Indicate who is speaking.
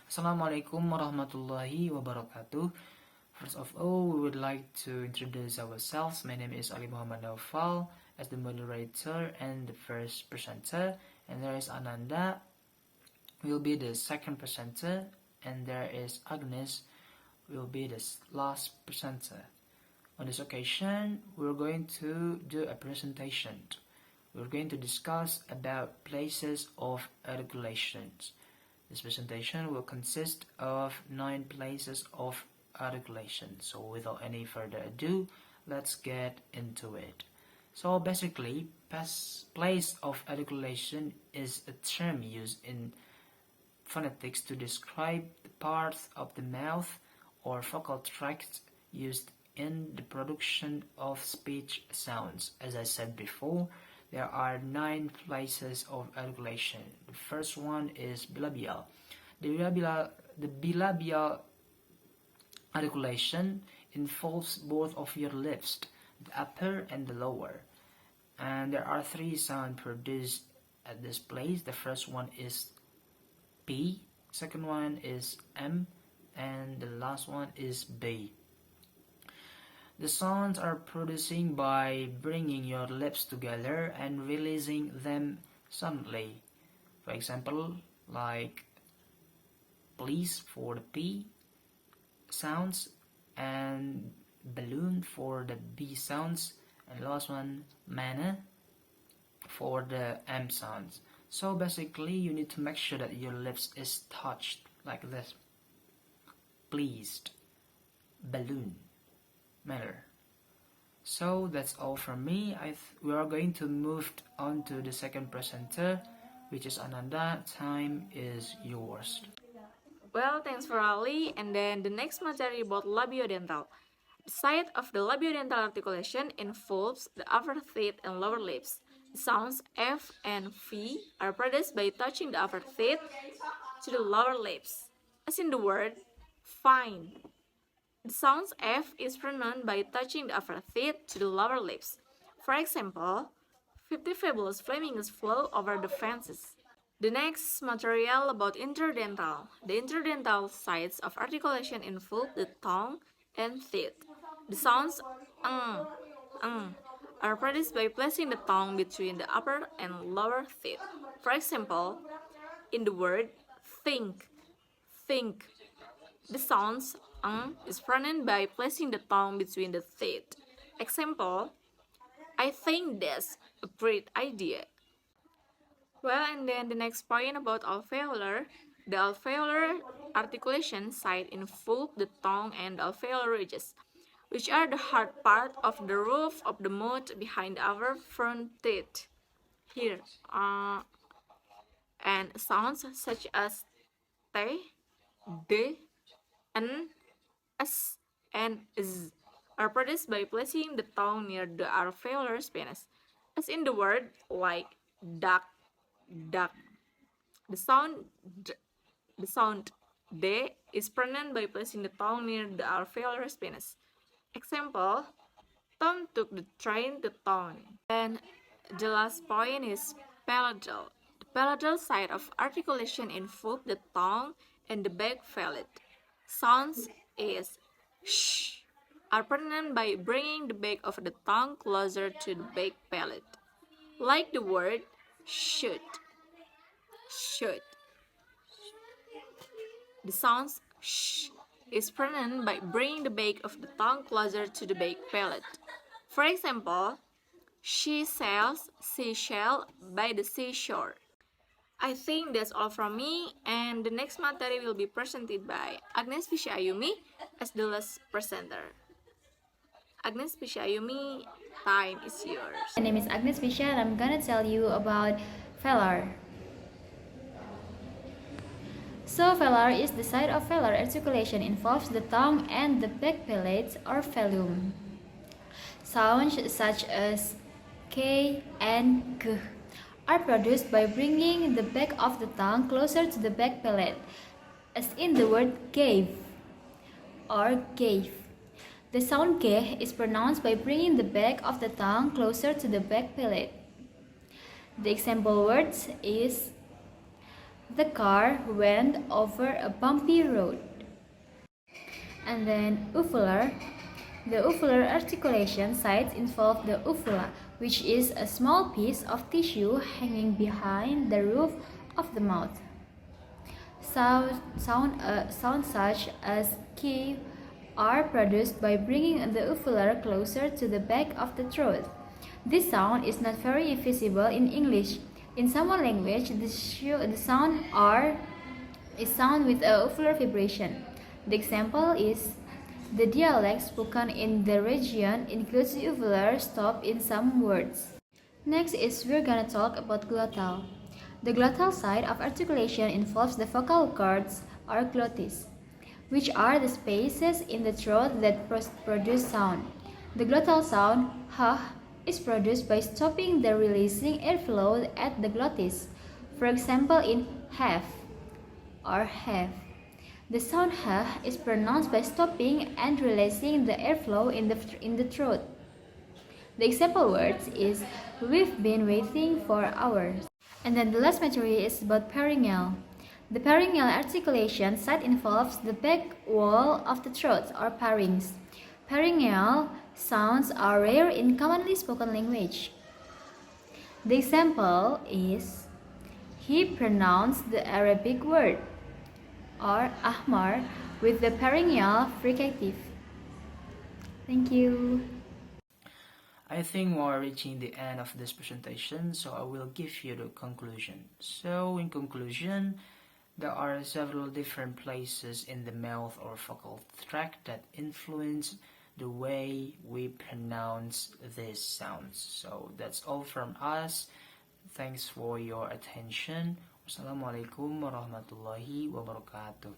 Speaker 1: Assalamualaikum warahmatullahi wabarakatuh. First of all, we would like to introduce ourselves. My name is Ali Muhammad Naufal as the moderator and the first presenter, and there is Ananda will be the second presenter, and there is Agnes will be the last presenter. On this occasion, we're going to do a presentation. We're going to discuss about places of articulations. This presentation will consist of 9 places of articulation. So without any further ado, let's get into it. So basically, place of articulation is a term used in phonetics to describe the parts of the mouth or vocal tract used in the production of speech sounds. As I said before, there are 9 places of articulation. The first one is bilabial. The bilabial articulation involves both of your lips, the upper and the lower. And there are 3 sounds produced at this place. The first one is P, second one is M, and the last one is B. The sounds are producing by bringing your lips together and releasing them suddenly. For example, like please for the P sounds, and balloon for the B sounds, and last one mana for the M sounds. So basically you need to make sure that your lips is touched like this. Pleased, balloon, matter. So that's all from me. We are going to move on to the second presenter, which is Ananda. Time is yours.
Speaker 2: Well, thanks for Ali. And then the next material about labiodental. The site of the labiodental articulation involves the upper teeth and lower lips. The sounds F and V are produced by touching the upper teeth to the lower lips, as in the word fine. The sounds F is pronounced by touching the upper teeth to the lower lips. For example, 50 fabulous flamingos flow over the fences. The next material about interdental. The interdental sites of articulation involve the tongue and teeth. The sounds are produced by placing the tongue between the upper and lower teeth. For example, in the word think, the sounds is pronounced by placing the tongue between the teeth. Example, I think that's a great idea. Well, and then the next point about alveolar. The alveolar articulation site involve the tongue and alveolar ridges, which are the hard part of the roof of the mouth behind our front teeth. Here, and sounds such as T, D, N, S, and Z are produced by placing the tongue near the alveolar spines, as in the word like duck, duck. The sound D is pronounced by placing the tongue near the alveolar spines. Example, Tom took the train to town. And the last point is palatal. The palatal side of articulation involves the tongue and the back palate. Sounds is sh are pronounced by bringing the back of the tongue closer to the back palate, like the word should. The sounds sh is pronounced by bringing the back of the tongue closer to the back palate. For example, she sells seashell by the seashore. I think that's all from me, and the next material will be presented by Agnes Fisha Ayumi as the last presenter. Agnes Fisha Ayumi, time is yours.
Speaker 3: My name is Agnes Fisha and I'm gonna tell you about velar. So velar is the site of velar articulation involves the tongue and the back palate or velum. Sounds such as K and G are produced by bringing the back of the tongue closer to the back palate, as in the word gave or gave. The sound G is pronounced by bringing the back of the tongue closer to the back palate. The example words is The car went over a bumpy road. And then uvula. The uvular articulation sites involve the uvula, which is a small piece of tissue hanging behind the roof of the mouth. Sounds such as k are produced by bringing the uvula closer to the back of the throat. This sound is not very visible in English. In Samoan language, the sound R is sound with a uvular vibration. The example is the dialect spoken in the region includes the uvular stop in some words. Next is we're gonna talk about glottal. The glottal side of articulation involves the vocal cords or glottis, which are the spaces in the throat that produce sound. The glottal sound h is produced by stopping the releasing airflow at the glottis. For example, in have or have. The sound h is pronounced by stopping and releasing the airflow in the throat. The example words is we've been waiting for hours. And then the last material is about pharyngeal. The pharyngeal articulation site involves the back wall of the throat or pharynx. Pharyngeal sounds are rare in commonly spoken language. The example is he pronounced the Arabic word or ahmar with the pharyngeal fricative. Thank you.
Speaker 1: I think we're reaching the end of this presentation, so I will give you the conclusion. So in conclusion, there are several different places in the mouth or vocal tract that influence the way we pronounce these sounds. So that's all from us. Thanks for your attention. Wassalamualaikum warahmatullahi wabarakatuh.